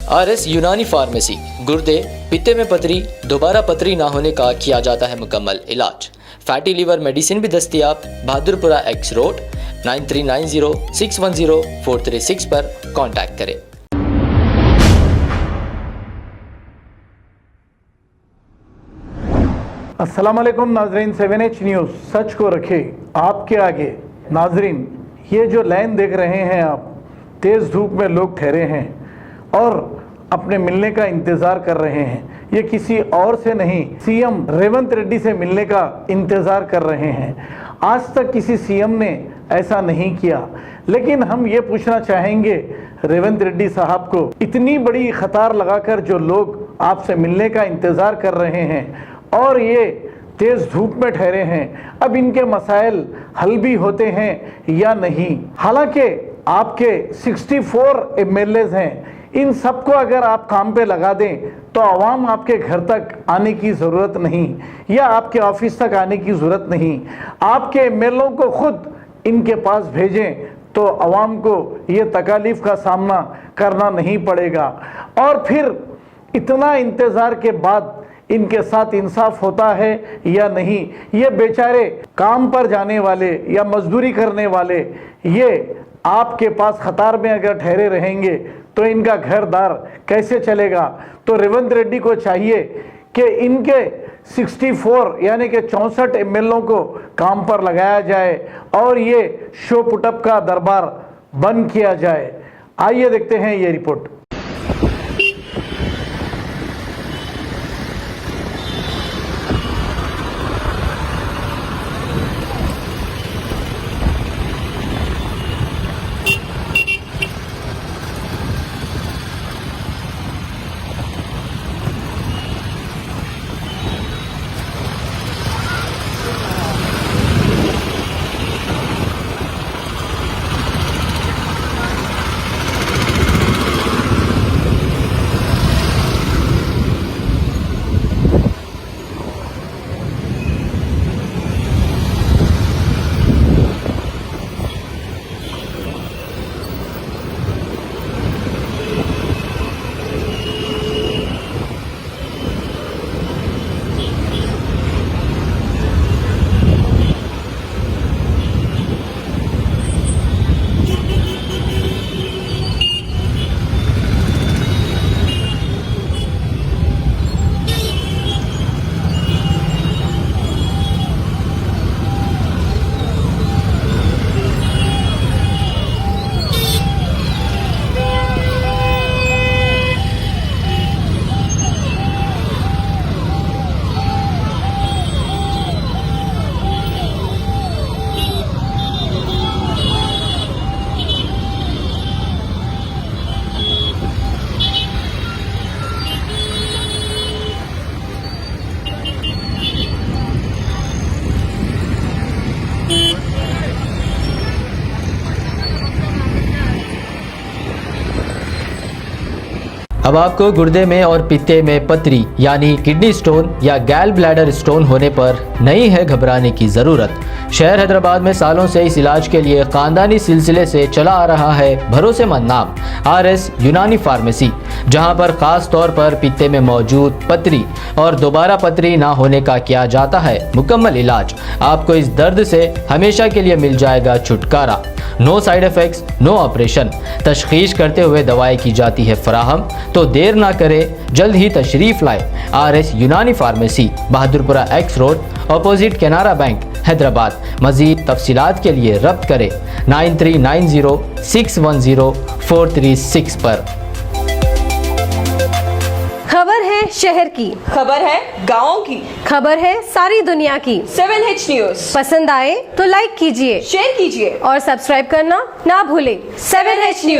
RS यूनानी pharmacy, गुर्दे, पित्ते में पथरी, दोबारा पथरी ना होने का किया जाता है मुकम्मल इलाज। फैटी लीवर मेडिसिन भी दस्तियाब। बहादुरपुरा X रोड 9390610436 पर कांटेक्ट करें। अस्सलाम वालेकुम नाजरीन, 7H न्यूज़ सच को रखे आपके आगे। नाजरीन, ये जो लाइन देख रहे हैं आप, तेज़ धूप में लोग ठहरे हैं और अपने मिलने का इंतज़ार कर रहे हैं। ये किसी और से नहीं, सीएम रेवंत रेड्डी से मिलने का इंतज़ार कर रहे हैं। आज तक किसी सीएम ने ऐसा नहीं किया, लेकिन हम ये पूछना चाहेंगे रेवंत रेड्डी साहब को, इतनी बड़ी कतार लगाकर जो लोग आपसे मिलने का इंतज़ार कर रहे हैं और ये तेज़ धूप में ठहरे हैं, अब इनके मसाइल हल भी होते हैं या नहीं? हालांकि आपके 64 MLAs हैं, इन सबको अगर आप काम पे लगा दें तो आवाम आपके घर तक आने की ज़रूरत नहीं या आपके ऑफिस तक आने की ज़रूरत नहीं। आपके MLAs को खुद इनके पास भेजें तो आवाम को ये तकालीफ का सामना करना नहीं पड़ेगा। और फिर इतना इंतज़ार के बाद इनके साथ इंसाफ होता है या नहीं? ये बेचारे काम पर जाने वाले या मजदूरी करने वाले, ये आपके पास कतार में अगर ठहरे रहेंगे तो इनका घर दार कैसे चलेगा? तो रेवंत रेड्डी को चाहिए कि इनके 64 यानी कि 64 MLAs को काम पर लगाया जाए और ये शो पुटअप का दरबार बंद किया जाए। आइए देखते हैं ये रिपोर्ट। अब आपको गुर्दे में और पित्ते में पथरी यानी किडनी स्टोन या गैल ब्लैडर स्टोन होने पर नहीं है घबराने की ज़रूरत। शहर हैदराबाद में सालों से इस इलाज के लिए ख़ानदानी सिलसिले से चला आ रहा है भरोसेमंद नाम RS यूनानी फार्मेसी, जहां पर ख़ास तौर पर पित्ते में मौजूद पथरी और दोबारा पथरी ना होने का किया जाता है मुकम्मल इलाज। आपको इस दर्द से हमेशा के लिए मिल जाएगा छुटकारा। No side effects, no operation. तशख़ीस करते हुए दवाएं की जाती है फराहम। तो देर ना करें, जल्द ही तशरीफ़ लाए RS यूनानी pharmacy, Bahadurpura X road, opposite Canara bank, Hyderabad. मज़ीद तफसीलात के लिए रब्त करें 9390610436 पर। खबर है शहर की, खबर है गाँव की, खबर है सारी दुनिया की। 7H न्यूज़ पसंद आए तो लाइक कीजिए, शेयर कीजिए और सब्सक्राइब करना ना भूलें। 7H news.